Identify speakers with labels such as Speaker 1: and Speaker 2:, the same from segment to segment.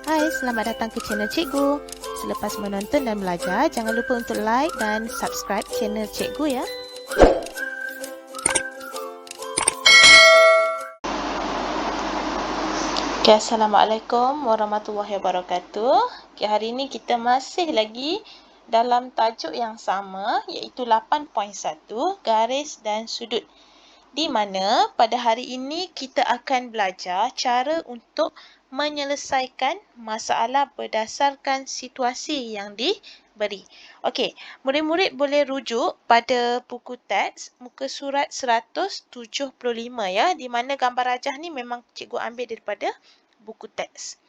Speaker 1: Hai, selamat datang ke channel Cikgu. Selepas menonton dan belajar, jangan lupa untuk like dan subscribe channel Cikgu ya. Okay, Assalamualaikum warahmatullahi wabarakatuh. Okay, hari ini kita masih lagi dalam tajuk yang sama, iaitu 8.1 garis dan sudut. Di mana pada hari ini kita akan belajar cara untuk menyelesaikan masalah berdasarkan situasi yang diberi. Okey, murid-murid boleh rujuk pada buku teks muka surat 175 ya, di mana gambar rajah ni memang cikgu ambil daripada buku teks.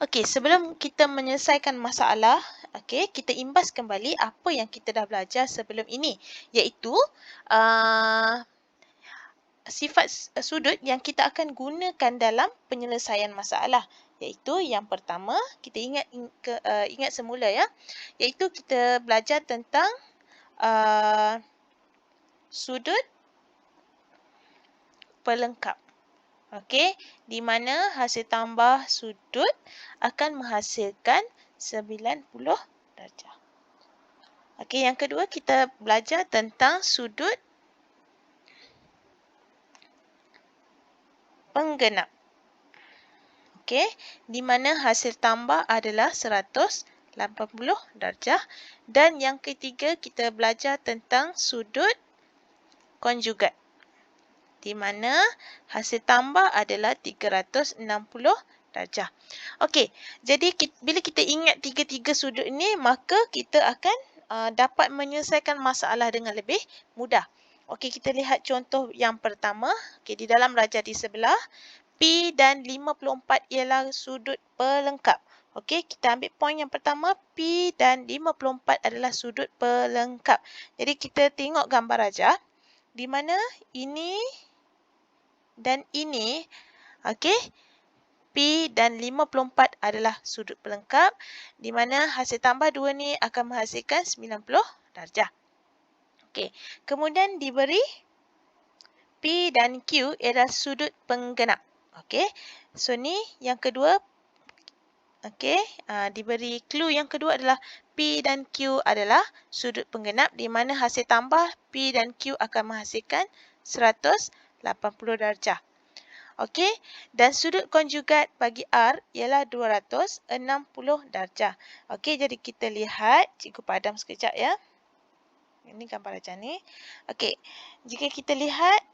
Speaker 1: Okey, sebelum kita menyelesaikan masalah, okey, kita imbas kembali apa yang kita dah belajar sebelum ini, iaitu sifat sudut yang kita akan gunakan dalam penyelesaian masalah. Iaitu yang pertama, kita ingat semula ya, iaitu kita belajar tentang sudut pelengkap. Okey, di mana hasil tambah sudut akan menghasilkan 90 darjah. Okey, yang kedua kita belajar tentang sudut penggenap. Okey, di mana hasil tambah adalah 180 darjah. Dan yang ketiga kita belajar tentang sudut konjugat, di mana hasil tambah adalah 360 darjah. Okey, jadi bila kita ingat tiga-tiga sudut ini, maka kita akan dapat menyelesaikan masalah dengan lebih mudah. Okey, kita lihat contoh yang pertama. Okey, di dalam rajah di sebelah, P dan 54 ialah sudut pelengkap. Okey, kita ambil poin yang pertama, P dan 54 adalah sudut pelengkap. Jadi kita tengok gambar rajah, di mana ini dan ini, okey, P dan 54 adalah sudut pelengkap, di mana hasil tambah dua ni akan menghasilkan 90 darjah. Okey, kemudian diberi P dan Q ialah sudut penggenap. Okey, so ni yang kedua. Okey, diberi clue yang kedua adalah P dan Q adalah sudut penggenap, di mana hasil tambah P dan Q akan menghasilkan 180 darjah. Okey, dan sudut konjugat bagi R ialah 260 darjah. Okey, jadi kita lihat, cikgu padam sekejap ya. Ini gambar rajah ni. Okey, jika kita lihat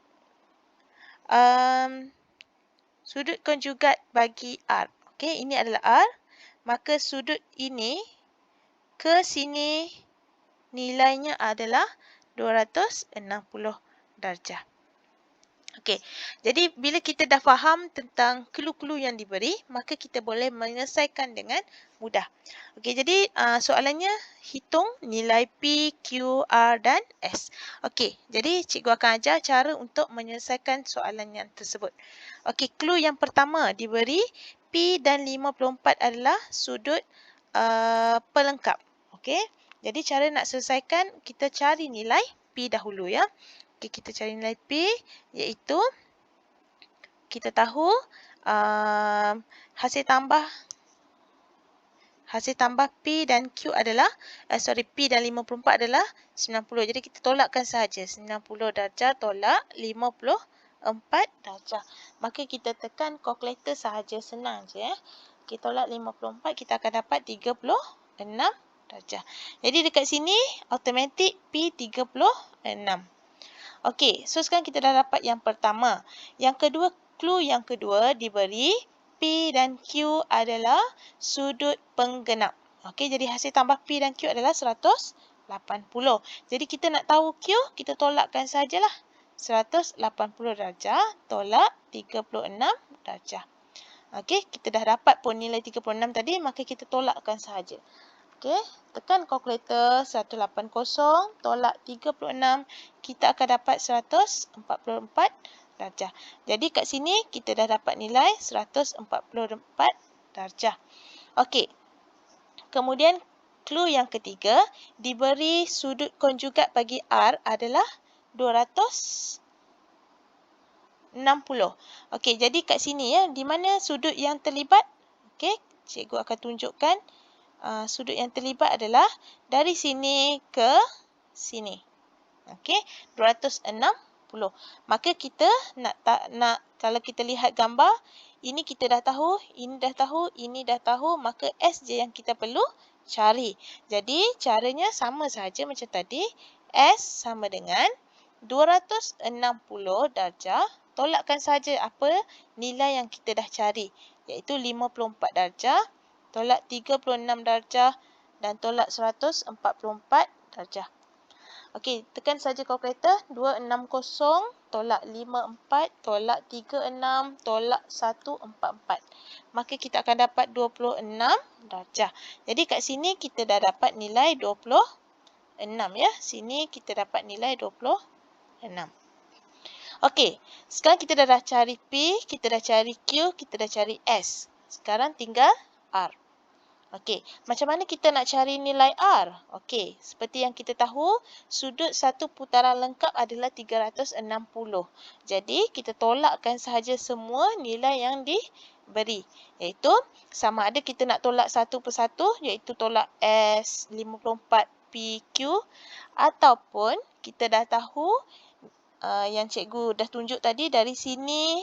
Speaker 1: sudut konjugat bagi R. Okey, ini adalah R. Maka sudut ini ke sini nilainya adalah 260 darjah. Okey, jadi bila kita dah faham tentang clue-clue yang diberi, maka kita boleh menyelesaikan dengan mudah. Okey, jadi soalannya hitung nilai P, Q, R dan S. Okey, jadi cikgu akan ajar cara untuk menyelesaikan soalan yang tersebut. Okey, clue yang pertama diberi P dan 54 adalah sudut pelengkap. Okey, jadi cara nak selesaikan, kita cari nilai P dahulu ya. Okay, kita cari nilai P, iaitu kita tahu hasil tambah P dan Q adalah, P dan 54 adalah 90. Jadi kita tolakkan sahaja. 90 darjah tolak 54 darjah. Maka kita tekan kalkulator sahaja, senang je ya. Kita tolak 54, kita akan dapat 36 darjah. Jadi dekat sini automatik P 36. Okey, so sekarang kita dah dapat yang pertama. Yang kedua, clue yang kedua diberi P dan Q adalah sudut penggenap. Okey, jadi hasil tambah P dan Q adalah 180. Jadi kita nak tahu Q, kita tolakkan sajalah. 180 darjah tolak 36 darjah. Okey, kita dah dapat pun nilai 36 tadi, maka kita tolakkan sahaja. Okey, tekan kalkulator 180 tolak 36, kita akan dapat 144 darjah. Jadi kat sini kita dah dapat nilai 144 darjah. Okey. Kemudian clue yang ketiga, diberi sudut konjugat bagi R adalah 260. Okey, jadi kat sini ya, di mana sudut yang terlibat? Okey, cikgu akan tunjukkan sudut yang terlibat adalah dari sini ke sini. Okey, 260. Maka kita nak kalau kita lihat gambar, ini kita dah tahu, ini dah tahu, ini dah tahu, maka S je yang kita perlu cari. Jadi caranya sama saja macam tadi. S sama dengan 260 darjah. Tolakkan saja apa nilai yang kita dah cari, iaitu 54 darjah, tolak 36 darjah dan tolak 144 darjah. Okey, tekan saja kalkulator. 260 tolak 54 tolak 36 tolak 144. Maka kita akan dapat 26 darjah. Jadi kat sini kita dah dapat nilai 26 ya. Sini kita dapat nilai 26. Okey, sekarang kita dah cari P, kita dah cari Q, kita dah cari S. Sekarang tinggal R. Okey, macam mana kita nak cari nilai R? Okey, seperti yang kita tahu, sudut satu putaran lengkap adalah 360. Jadi, kita tolakkan sahaja semua nilai yang diberi. Iaitu, sama ada kita nak tolak satu persatu, iaitu tolak S, 54, P, Q. Ataupun, kita dah tahu yang cikgu dah tunjuk tadi, dari sini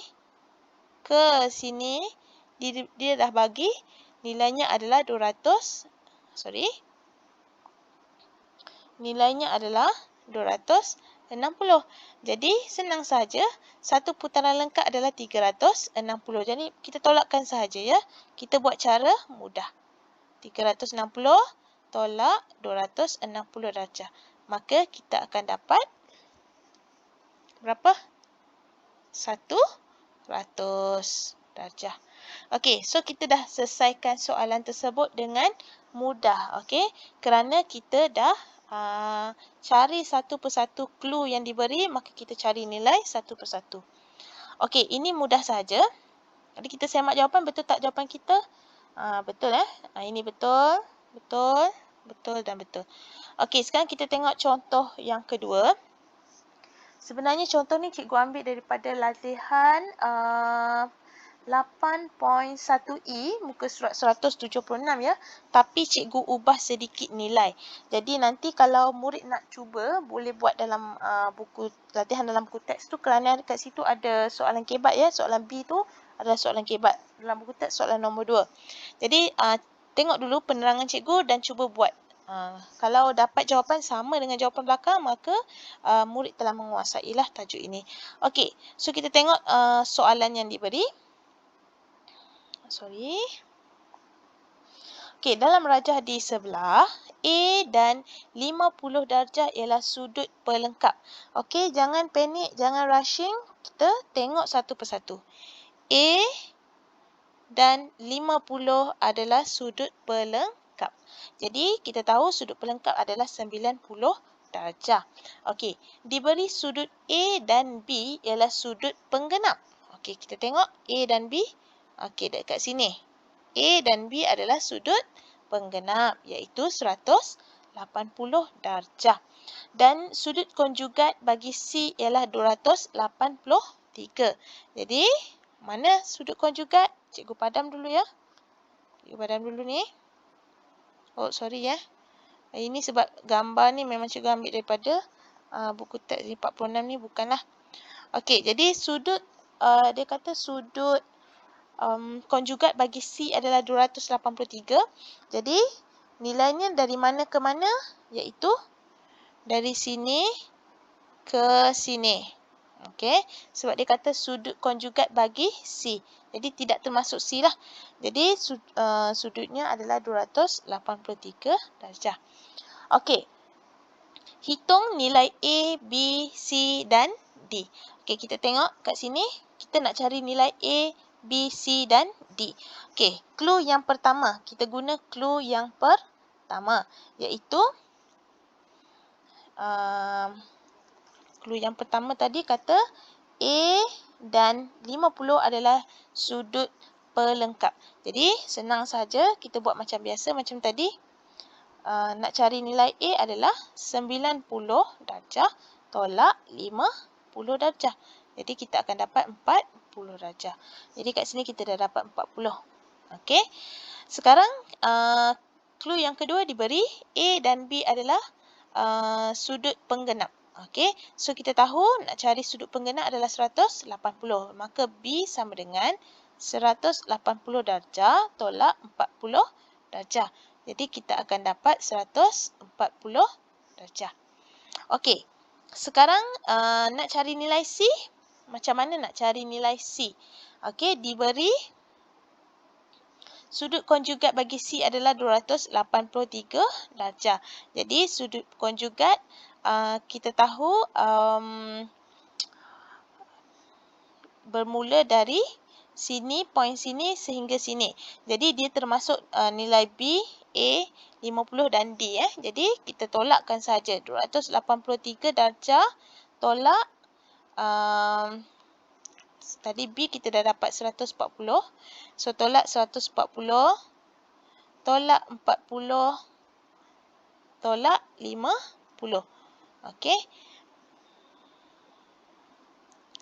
Speaker 1: ke sini, dia dah bagi nilainya adalah 260. Jadi, senang saja. Satu putaran lengkap adalah 360. Jadi, kita tolakkan sahaja ya. Kita buat cara mudah. 360 tolak 260 darjah. Maka, kita akan dapat berapa? 100 darjah. Okey, so kita dah selesaikan soalan tersebut dengan mudah. Okey, kerana kita dah cari satu persatu clue yang diberi, maka kita cari nilai satu persatu. Okey, ini mudah saja. Jadi kita semak jawapan, betul tak jawapan kita? Betul ini betul, betul, betul dan betul. Okey, sekarang kita tengok contoh yang kedua. Sebenarnya contoh ni cikgu ambil daripada latihan 8.1E muka surat 176 ya. Tapi cikgu ubah sedikit nilai. Jadi nanti kalau murid nak cuba, boleh buat dalam buku latihan dalam buku teks tu, kerana kat situ ada soalan kebat ya. Soalan B tu adalah soalan kebat. Dalam buku teks soalan nombor 2. Jadi tengok dulu penerangan cikgu dan cuba buat. Kalau dapat jawapan sama dengan jawapan belakang, maka murid telah menguasailah tajuk ini. Okey, so kita tengok soalan yang diberi. Okey, dalam rajah di sebelah, A dan 50 darjah ialah sudut pelengkap. Okey, jangan panik, jangan rushing. Kita tengok satu persatu. A dan 50 adalah sudut pelengkap. Jadi, kita tahu sudut pelengkap adalah 90 darjah. Okey, diberi sudut A dan B ialah sudut penggenap. Okey, kita tengok A dan B. Okey, dekat sini. A dan B adalah sudut penggenap, iaitu 180 darjah. Dan sudut konjugat bagi C ialah 283. Jadi, mana sudut konjugat? Cikgu padam dulu ya. Cikgu padam dulu ni. Oh, sorry ya. Ini sebab gambar ni memang cikgu ambil daripada buku teks 46 ni, bukanlah. Okey, jadi sudut, dia kata sudut konjugat bagi C adalah 283. Jadi, nilainya dari mana ke mana? Iaitu dari sini ke sini. Okey, sebab dia kata sudut konjugat bagi C. Jadi, tidak termasuk C lah. Jadi, sudutnya adalah 283 darjah. Okey, hitung nilai A, B, C dan D. Okey, kita tengok kat sini. Kita nak cari nilai A, B, C dan D. Okey, clue yang pertama. Kita guna clue yang pertama. Iaitu, clue yang pertama tadi kata A dan 50 adalah sudut pelengkap. Jadi, senang saja kita buat macam biasa, macam tadi. Nak cari nilai A adalah 90 darjah tolak 50 darjah. Jadi, kita akan dapat 40 darjah. Jadi, kat sini kita dah dapat 40. Okey. Sekarang clue yang kedua diberi A dan B adalah sudut penggenap. Okey. So kita tahu nak cari sudut penggenap adalah 180. Maka B sama dengan 180 darjah tolak 40 darjah. Jadi kita akan dapat 140 darjah. Okey. Sekarang nak cari nilai C. Macam mana nak cari nilai C? Okey, diberi sudut konjugat bagi C adalah 283 darjah. Jadi sudut konjugat kita tahu bermula dari sini, poin sini sehingga sini. Jadi dia termasuk nilai B, A, 50 dan D. Jadi kita tolakkan saja 283 darjah tolak tadi B kita dah dapat 140. So tolak 140 tolak 40 tolak 50. Okey.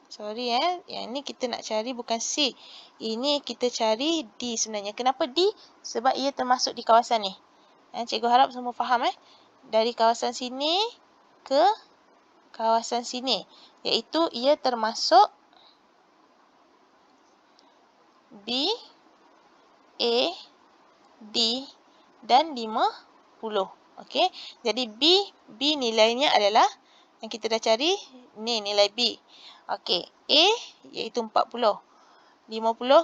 Speaker 1: Sorry yang ni kita nak cari bukan C. Ini kita cari D sebenarnya. Kenapa D? Sebab ia termasuk di kawasan ni. Cikgu harap semua faham Dari kawasan sini ke kawasan sini. Iaitu ia termasuk B, A, D dan 50. Okey. Jadi B nilainya adalah yang kita dah cari ni nilai B. Okey. A iaitu 40. 50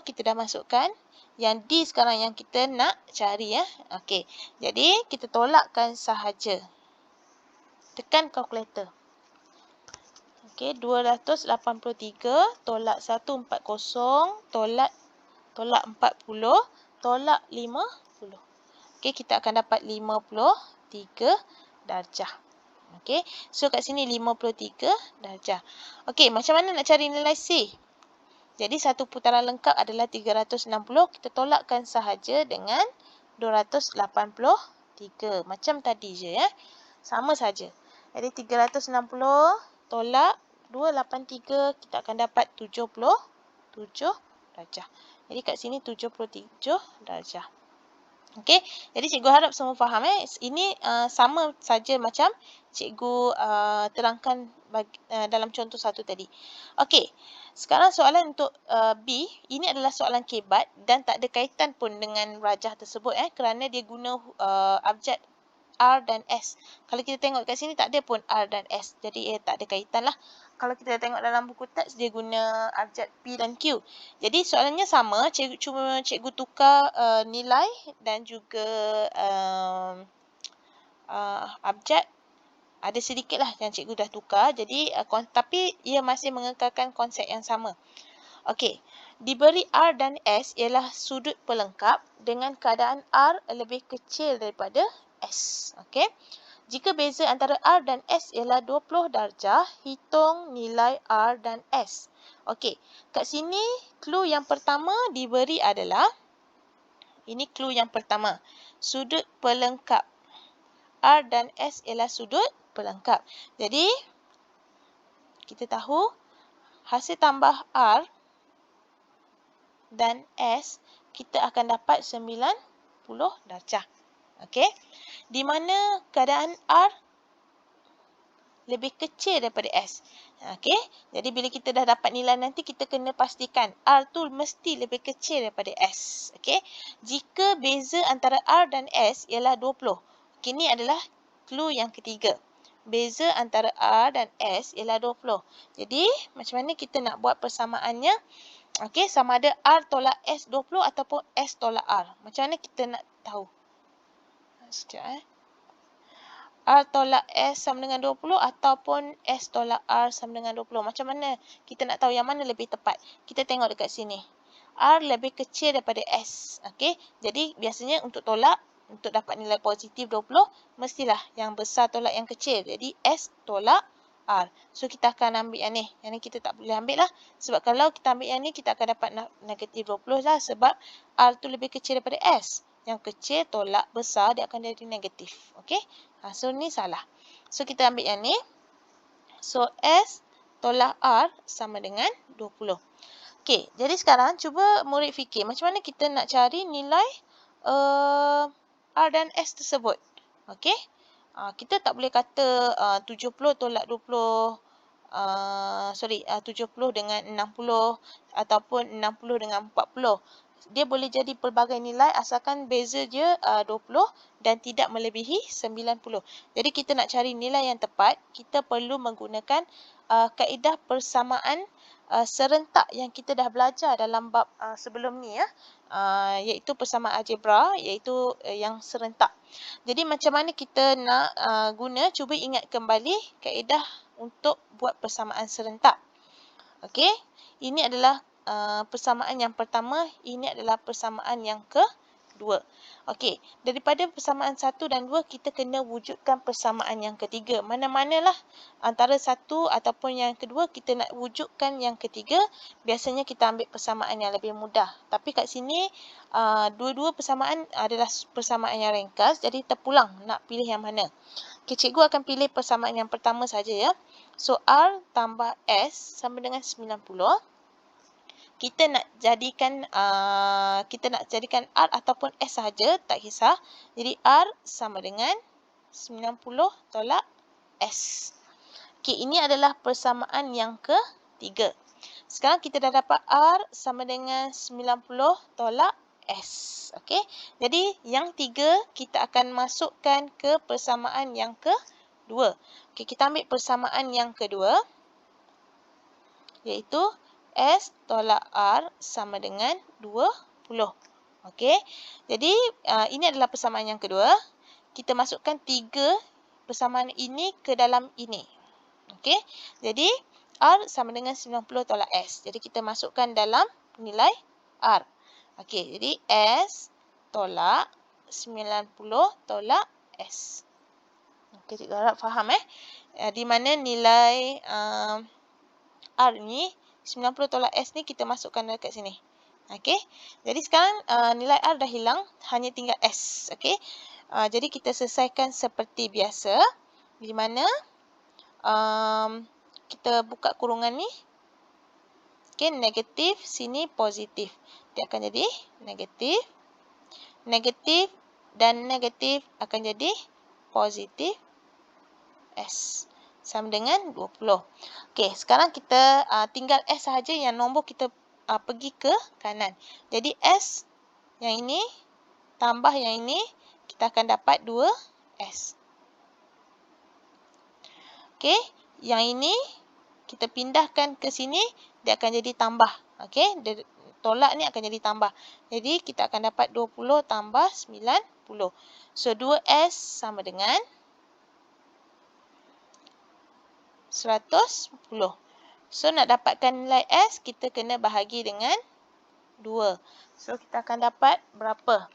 Speaker 1: kita dah masukkan. Yang D sekarang yang kita nak cari Okey. Jadi kita tolakkan sahaja. Tekan kalkulator. Okey, 283 tolak 140 tolak 40 tolak 50. Okey, kita akan dapat 53 darjah. Okey, so kat sini 53 darjah. Okey, macam mana nak cari nilai C? Jadi satu putaran lengkap adalah 360. Kita tolakkan sahaja dengan 283. Macam tadi je Sama saja. Jadi 360 tolak 283 kita akan dapat 77 darjah. Jadi kat sini 77 darjah. Okey, jadi cikgu harap semua faham Ini sama saja macam cikgu terangkan dalam contoh satu tadi. Okey, sekarang soalan untuk B. Ini adalah soalan kebat dan tak ada kaitan pun dengan rajah tersebut kerana dia guna abjad R dan S. Kalau kita tengok kat sini tak ada pun R dan S. Jadi tak ada kaitan lah. Kalau kita tengok dalam buku teks dia guna abjad P dan Q. Jadi soalannya sama, cikgu tukar nilai dan juga abjad. Ada sedikit lah yang cikgu dah tukar. Jadi tapi ia masih mengekalkan konsep yang sama. Okey, diberi R dan S ialah sudut pelengkap dengan keadaan R lebih kecil daripada S. Okey. Jika beza antara R dan S ialah 20 darjah, hitung nilai R dan S. Okey, kat sini clue yang pertama diberi adalah, ini clue yang pertama, sudut pelengkap. R dan S ialah sudut pelengkap. Jadi, kita tahu hasil tambah R dan S, kita akan dapat 90 darjah. Okey. Di mana keadaan R lebih kecil daripada S. Okey. Jadi bila kita dah dapat nilai nanti, kita kena pastikan R tu mesti lebih kecil daripada S. Okey. Jika beza antara R dan S ialah 20. Okey, ini adalah clue yang ketiga. Beza antara R dan S ialah 20. Jadi, macam mana kita nak buat persamaannya? Okey, sama ada R tolak S 20 ataupun S tolak R. Macam mana kita nak tahu? Sekejap R tolak S sama dengan 20 ataupun S tolak R sama dengan 20. Macam mana kita nak tahu yang mana lebih tepat? Kita tengok dekat sini. R lebih kecil daripada S. Okey, jadi biasanya untuk tolak, untuk dapat nilai positif 20, mestilah yang besar tolak yang kecil. Jadi S tolak R. So kita akan ambil yang ni. Yang ni kita tak boleh ambil lah. Sebab kalau kita ambil yang ni, kita akan dapat negatif 20 lah. Sebab R tu lebih kecil daripada S. Yang kecil tolak besar, dia akan jadi negatif. Okey. So ni salah. So kita ambil yang ni. So S tolak R sama dengan 20. Okey, jadi sekarang cuba murid fikir macam mana kita nak cari nilai R dan S tersebut. Okey, kita tak boleh kata 70 tolak 20, 70 dengan 60 ataupun 60 dengan 40. Dia boleh jadi pelbagai nilai asalkan beza dia 20 dan tidak melebihi 90. Jadi kita nak cari nilai yang tepat, kita perlu menggunakan kaedah persamaan serentak yang kita dah belajar dalam bab sebelum ni ya, iaitu persamaan algebra, iaitu yang serentak. Jadi macam mana kita nak guna, cuba ingat kembali kaedah untuk buat persamaan serentak. Okey, ini adalah persamaan yang pertama, ini adalah persamaan yang kedua. Okey, daripada persamaan 1 dan 2 kita kena wujudkan persamaan yang ketiga. Mana-manalah antara satu ataupun yang kedua kita nak wujudkan yang ketiga, biasanya kita ambil persamaan yang lebih mudah. Tapi kat sini dua-dua persamaan adalah persamaan yang ringkas, jadi terpulang nak pilih yang mana. Okay, cikgu akan pilih persamaan yang pertama saja ya. So, R tambah S sama dengan 90. Kita nak jadikan R ataupun S sahaja, tak kisah. Jadi, R sama dengan 90 tolak S. Okey, ini adalah persamaan yang ketiga. Sekarang kita dah dapat R sama dengan 90 tolak S. Okey, jadi yang tiga kita akan masukkan ke persamaan yang kedua. Okey, kita ambil persamaan yang kedua, iaitu S tolak R sama dengan 20. Okey, jadi ini adalah persamaan yang kedua. Kita masukkan tiga persamaan ini ke dalam ini. Okey, jadi R sama dengan 90 tolak S. Jadi kita masukkan dalam nilai R. Okey, jadi S tolak 90 tolak S. Okey, cikgu harap faham di mana nilai R ni 90 tolak S ni kita masukkan dekat sini. Okey. Jadi sekarang nilai R dah hilang, hanya tinggal S. Okey. Jadi kita selesaikan seperti biasa, di mana kita buka kurungan ni. Okey, negatif, sini positif. Dia akan jadi negatif. Negatif dan negatif akan jadi positif S. Sama dengan 20. Okey, sekarang kita tinggal S sahaja, yang nombor kita pergi ke kanan. Jadi S yang ini tambah yang ini, kita akan dapat 2S. Okey, yang ini kita pindahkan ke sini, dia akan jadi tambah. Okey, tolak ni akan jadi tambah. Jadi kita akan dapat 20 tambah 90. So 2S sama dengan 110. So, nak dapatkan nilai S, kita kena bahagi dengan 2. So, kita akan dapat berapa?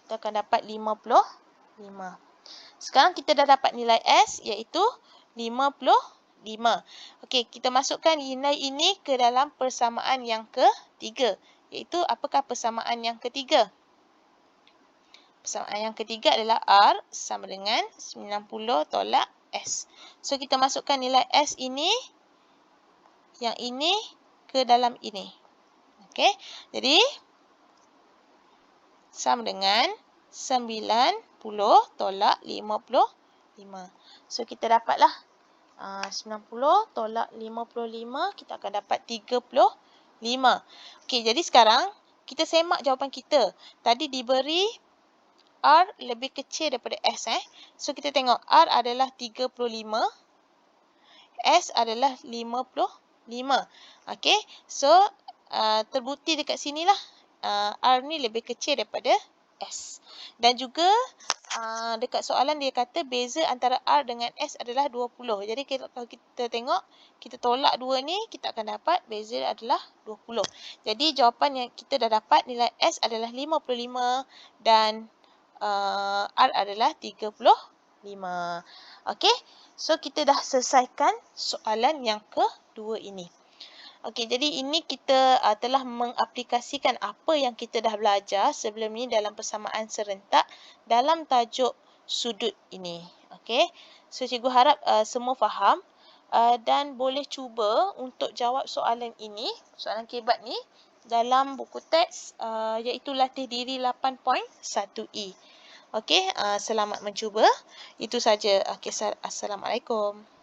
Speaker 1: Kita akan dapat 55. Sekarang kita dah dapat nilai S, iaitu 55. Okey, kita masukkan nilai ini ke dalam persamaan yang ketiga. Iaitu, apakah persamaan yang ketiga? Persamaan yang ketiga adalah R sama dengan 90 tolak S. So, kita masukkan nilai S ini, yang ini ke dalam ini. Okey, jadi sama dengan 90 tolak 55. So, kita dapatlah 90 tolak 55, kita akan dapat 35. Okey, jadi sekarang kita semak jawapan kita. Tadi diberi R lebih kecil daripada S. So, kita tengok R adalah 35. S adalah 55. Okey. So, terbukti dekat sinilah R ni lebih kecil daripada S. Dan juga dekat soalan dia kata beza antara R dengan S adalah 20. Jadi, kalau kita tengok, kita tolak 2 ni, kita akan dapat beza adalah 20. Jadi, jawapan yang kita dah dapat nilai S adalah 55 dan R adalah 35. Okey, so kita dah selesaikan soalan yang kedua ini. Okey, jadi ini kita telah mengaplikasikan apa yang kita dah belajar sebelum ni dalam persamaan serentak dalam tajuk sudut ini. Okey, so cikgu harap semua faham. dan boleh cuba untuk jawab soalan ini, soalan kebat ni dalam buku teks iaitu latih diri 8.1E. Okey, selamat mencuba. Itu saja. Okey, Assalamualaikum.